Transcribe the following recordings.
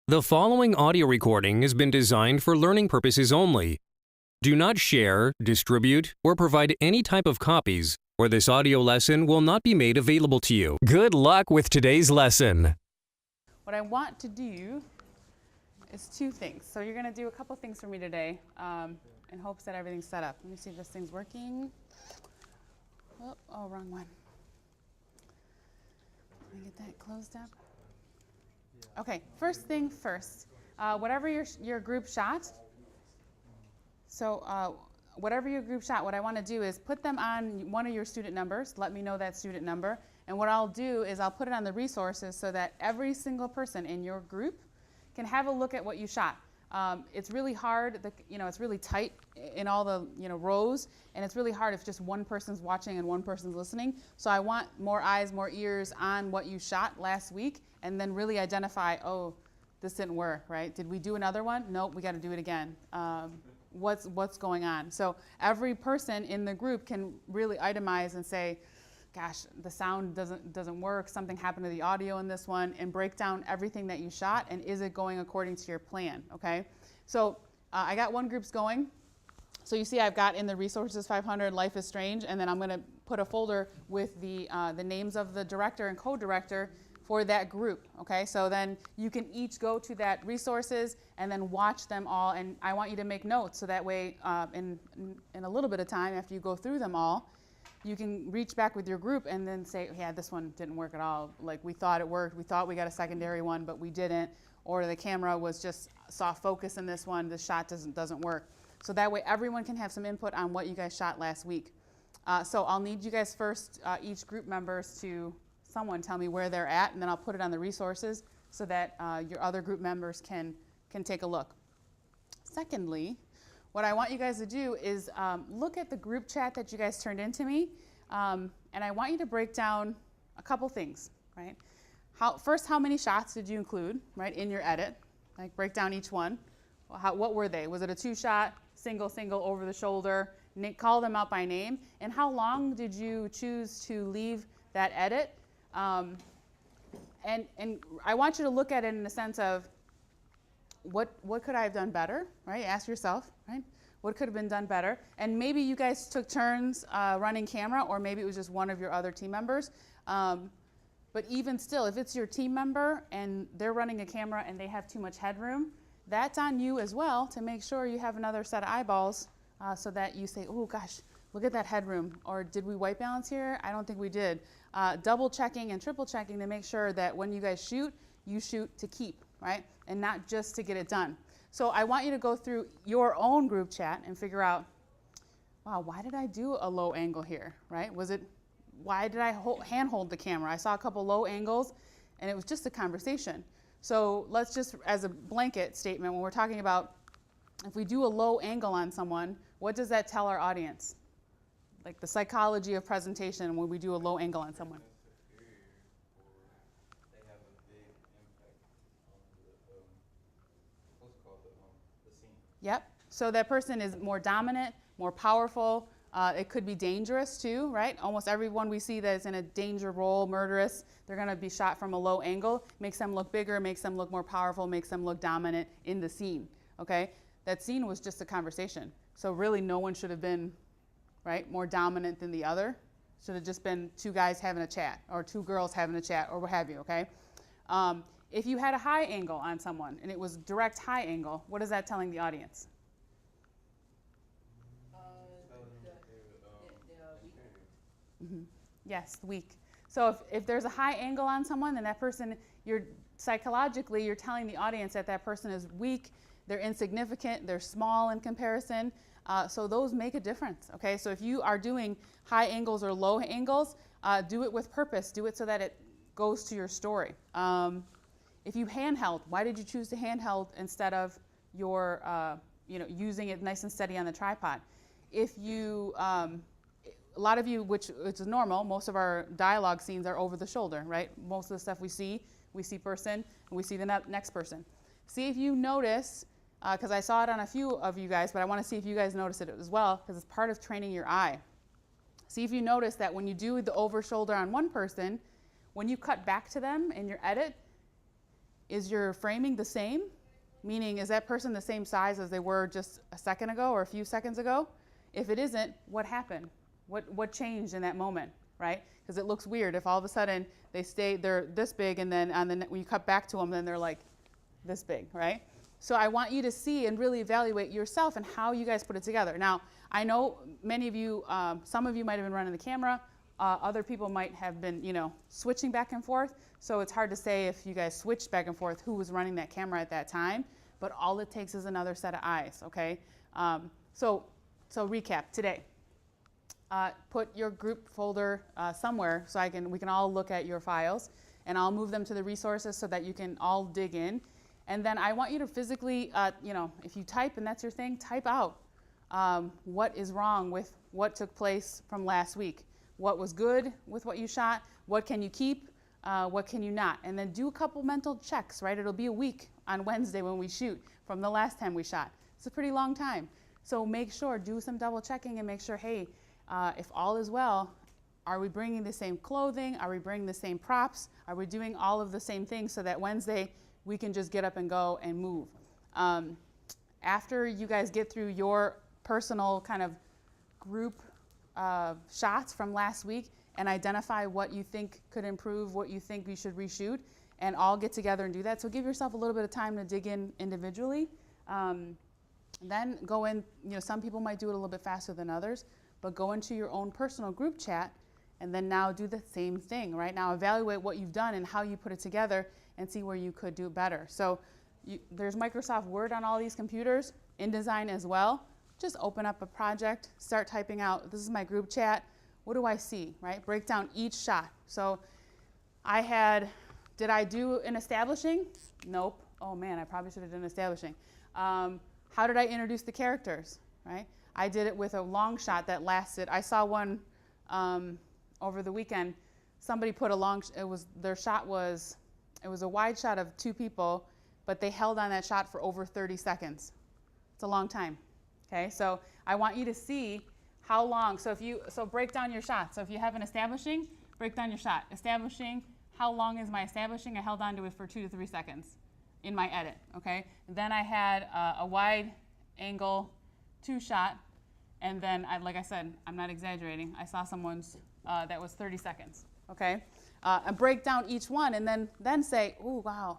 The following audio recording has been designed for learning purposes only. Do not share, distribute, or provide any type of copies, or this audio lesson will not be made available to you. Good luck with today's lesson. What I want to do is two things. So you're going to do a couple things for me today in hopes that everything's set up. Let me see if this thing's working. Oh, wrong one. Let me get that closed up. Okay, first thing first, whatever your group shot, whatever your group shot, what I want to do is put them on one of your student numbers, let me know that student number, and what I'll do is I'll put it on the resources so that every single person in your group can have a look at what you shot. It's really hard, it's really tight in all the rows, and it's really hard if just one person's watching and one person's listening. So I want more eyes, more ears on what you shot last week, and then really identify, oh, this didn't work, right? Did we do another one? Nope, we got to do it again. What's going on? So every person in the group can really itemize and say, gosh, the sound doesn't work, something happened to the audio in this one, and break down everything that you shot, and is it going according to your plan, okay? So I got one group's going. So you see I've got in the resources 500, Life is Strange, and then I'm gonna put a folder with the names of the director and co-director for that group, okay? So then you can each go to that resources and then watch them all, and I want you to make notes so that way in a little bit of time after you go through them all, you can reach back with your group and then say, yeah, this one didn't work at all. Like we thought it worked, we thought we got a secondary one, but we didn't, or the camera was just soft focus in this one, the shot doesn't work. So that way everyone can have some input on what you guys shot last week. So I'll need you guys first, each group members to someone tell me where they're at, and then I'll put it on the resources so that your other group members can take a look. Secondly, what I want you guys to do is look at the group chat that you guys turned into me, and I want you to break down a couple things, right? First, how many shots did you include, right, in your edit? Like break down each one. What were they? Was it a 2-shot, single, over the shoulder? Call them out by name. And how long did you choose to leave that edit? And I want you to look at it in the sense of what could I have done better, right? Ask yourself, right? What could have been done better? And maybe you guys took turns running camera, or maybe it was just one of your other team members. But even still, if it's your team member and they're running a camera and they have too much headroom, that's on you as well to make sure you have another set of eyeballs so that you say, oh gosh, look at that headroom. Or did we white balance here? I don't think we did. Double checking and triple checking to make sure that when you guys shoot, you shoot to keep, right? And not just to get it done. So I want you to go through your own group chat and figure out, wow, why did I do a low angle here, right? Why did I handhold the camera? I saw a couple low angles and it was just a conversation. So let's just, as a blanket statement, when we're talking about if we do a low angle on someone, what does that tell our audience? Like the psychology of presentation when we do a low angle on someone. They have a big impact on the scene. Yep. So that person is more dominant, more powerful. It could be dangerous too, right? Almost everyone we see that is in a danger role, murderous, they're going to be shot from a low angle. Makes them look bigger, makes them look more powerful, makes them look dominant in the scene. Okay? That scene was just a conversation. So really no one should have been, right, more dominant than the other. Should have just been two guys having a chat or two girls having a chat or what have you, okay? If you had a high angle on someone and it was direct high angle, what is that telling the audience? Mm-hmm. Yes, weak. So if there's a high angle on someone, then that person, psychologically, you're telling the audience that that person is weak, they're insignificant, they're small in comparison. So those make a difference, okay? So if you are doing high angles or low angles, do it with purpose. Do it so that it goes to your story. If you handheld, why did you choose to handheld instead of your, using it nice and steady on the tripod? If you, a lot of you, which is normal, most of our dialogue scenes are over the shoulder, right? Most of the stuff we see person, and we see the next person. See if you notice, because I saw it on a few of you guys, but I want to see if you guys notice it as well, because it's part of training your eye. See if you notice that when you do the over shoulder on one person, when you cut back to them in your edit, Is your framing the same? Meaning, is that person the same size as they were just a second ago or a few seconds ago? If it isn't, what happened? What changed in that moment, right? Because it looks weird if all of a sudden they're this big, and then when you cut back to them, then they're like this big, right? So I want you to see and really evaluate yourself and how you guys put it together. Now, I know many of you, some of you might have been running the camera. Other people might have been, switching back and forth. So it's hard to say if you guys switched back and forth who was running that camera at that time. But all it takes is another set of eyes, okay? So recap today. Put your group folder somewhere so we can all look at your files, and I'll move them to the resources so that you can all dig in. And then I want you to physically, if you type and that's your thing, type out what is wrong with what took place from last week. What was good with what you shot? What can you keep? What can you not? And then do a couple mental checks, right? It'll be a week on Wednesday when we shoot from the last time we shot. It's a pretty long time. So make sure, do some double checking and make sure, hey, if all is well, are we bringing the same clothing? Are we bringing the same props? Are we doing all of the same things so that Wednesday we can just get up and go and move? After you guys get through your personal kind of group shots from last week and identify what you think could improve, what you think we should reshoot, and all get together and do that. So give yourself a little bit of time to dig in individually. Then go in, some people might do it a little bit faster than others, but go into your own personal group chat and then now do the same thing, right? Now evaluate what you've done and how you put it together and see where you could do better. So there's Microsoft Word on all these computers, InDesign as well. Just open up a project, start typing out, this is my group chat, what do I see, right? Break down each shot. So did I do an establishing? Nope. Oh man, I probably should have done establishing. How did I introduce the characters, right? I did it with a long shot that lasted. I saw one over the weekend. Somebody put their shot was a wide shot of two people, but they held on that shot for over 30 seconds. It's a long time. Okay, so I want you to see how long. So break down your shot. So if you have an establishing, break down your shot. Establishing, how long is my establishing? I held on to it for 2 to 3 seconds in my edit. Okay, then I had a wide angle 2 shot, and then like I said, I'm not exaggerating. I saw someone's that was 30 seconds. Okay, and break down each one, and then say, oh wow.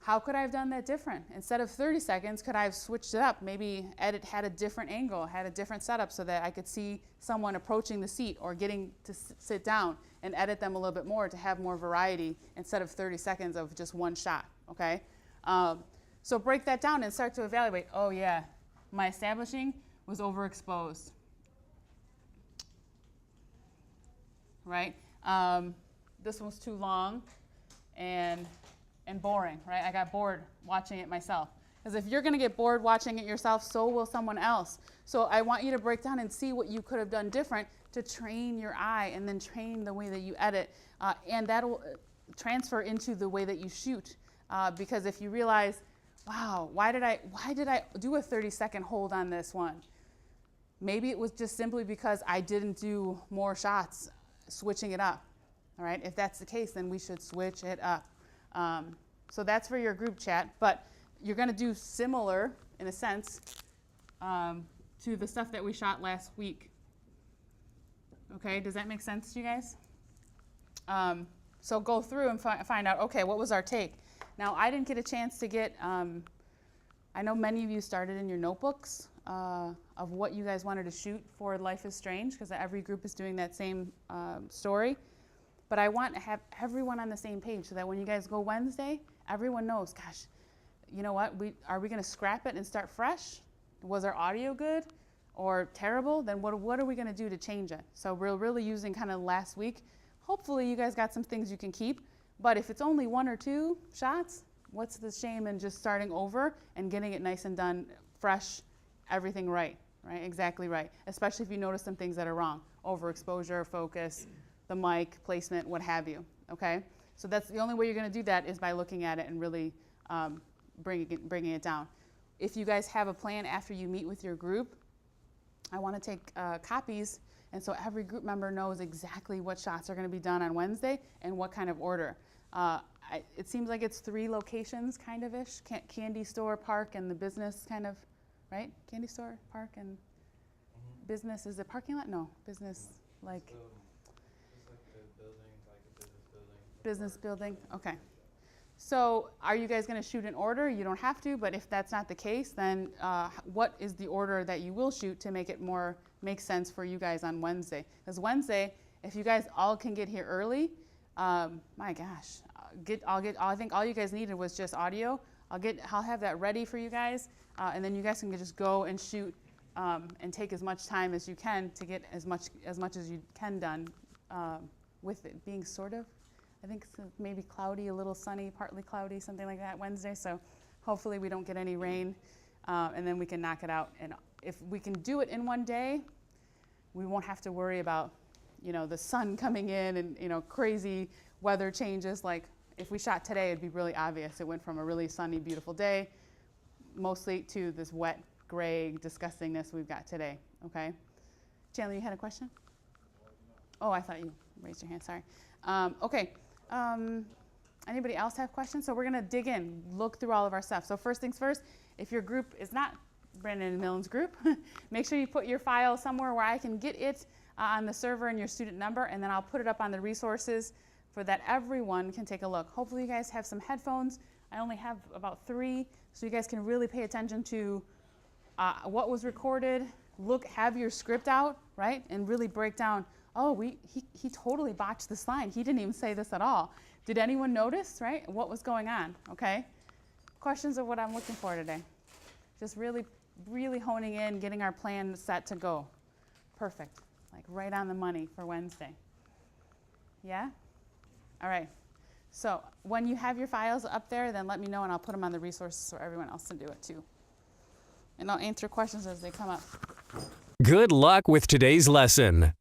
How could I have done that different? Instead of 30 seconds, could I have switched it up? Maybe edit had a different angle, had a different setup so that I could see someone approaching the seat or getting to sit down, and edit them a little bit more to have more variety instead of 30 seconds of just one shot, okay? So break that down and start to evaluate. Oh yeah, my establishing was overexposed, right? This one's too long and boring, right? I got bored watching it myself. Because if you're going to get bored watching it yourself, so will someone else. So I want you to break down and see what you could have done different to train your eye and then train the way that you edit. And that'll transfer into the way that you shoot. Because if you realize, wow, why did I do a 30-second hold on this one? Maybe it was just simply because I didn't do more shots switching it up. All right, if that's the case, then we should switch it up. So that's for your group chat, but you're going to do similar, in a sense, to the stuff that we shot last week. Okay, does that make sense to you guys? So go through and find out, okay, what was our take? Now, I didn't get a chance to get, I know many of you started in your notebooks of what you guys wanted to shoot for Life is Strange, because every group is doing that same story. But I want to have everyone on the same page so that when you guys go Wednesday, everyone knows, gosh, you know what, are we going to scrap it and start fresh? Was our audio good or terrible? Then what are we going to do to change it? So we're really using kind of last week. Hopefully you guys got some things you can keep. But if it's only 1 or 2 shots, what's the shame in just starting over and getting it nice and done, fresh, everything right, exactly right. Especially if you notice some things that are wrong, overexposure, focus, the mic, placement, what have you, okay? So that's the only way you're gonna do that is by looking at it and really bringing it down. If you guys have a plan after you meet with your group, I wanna take copies, and so every group member knows exactly what shots are gonna be done on Wednesday and what kind of order. it seems like it's 3 locations, kind of ish. Candy store, park, and the business, kind of, right? Candy store, park, and business. Is it parking lot? No, business like So, just like the building, like a business building. business building. Okay. So are you guys going to shoot in order? You don't have to, but if that's not the case, then what is the order that you will shoot to make it make sense for you guys on Wednesday? Because Wednesday, if you guys all can get here early, my gosh, I think all you guys needed was just audio. I'll have that ready for you guys, and then you guys can just go and shoot and take as much time as you can to get as much as you can done with it being sort of, I think maybe cloudy, a little sunny, partly cloudy, something like that Wednesday. So hopefully we don't get any rain, and then we can knock it out. And if we can do it in one day, we won't have to worry about, the sun coming in and, crazy weather changes. Like if we shot today, it'd be really obvious. It went from a really sunny, beautiful day, mostly to this wet, gray disgustingness we've got today, okay? Chandler, you had a question? Oh, I thought you raised your hand, sorry. Okay, anybody else have questions? So we're gonna dig in, look through all of our stuff. So first things first, if your group is not Brandon and Millen's group, make sure you put your file somewhere where I can get it on the server and your student number, and then I'll put it up on the resources for that everyone can take a look. Hopefully you guys have some headphones. I only have about 3, so you guys can really pay attention to what was recorded, have your script out, right? And really break down, oh, he totally botched this line. He didn't even say this at all. Did anyone notice, right? What was going on, okay? Questions are what I'm looking for today. Just really, really honing in, getting our plan set to go. Perfect, like right on the money for Wednesday. Yeah? All right. So when you have your files up there, then let me know and I'll put them on the resources for everyone else to do it too. And I'll answer questions as they come up. Good luck with today's lesson.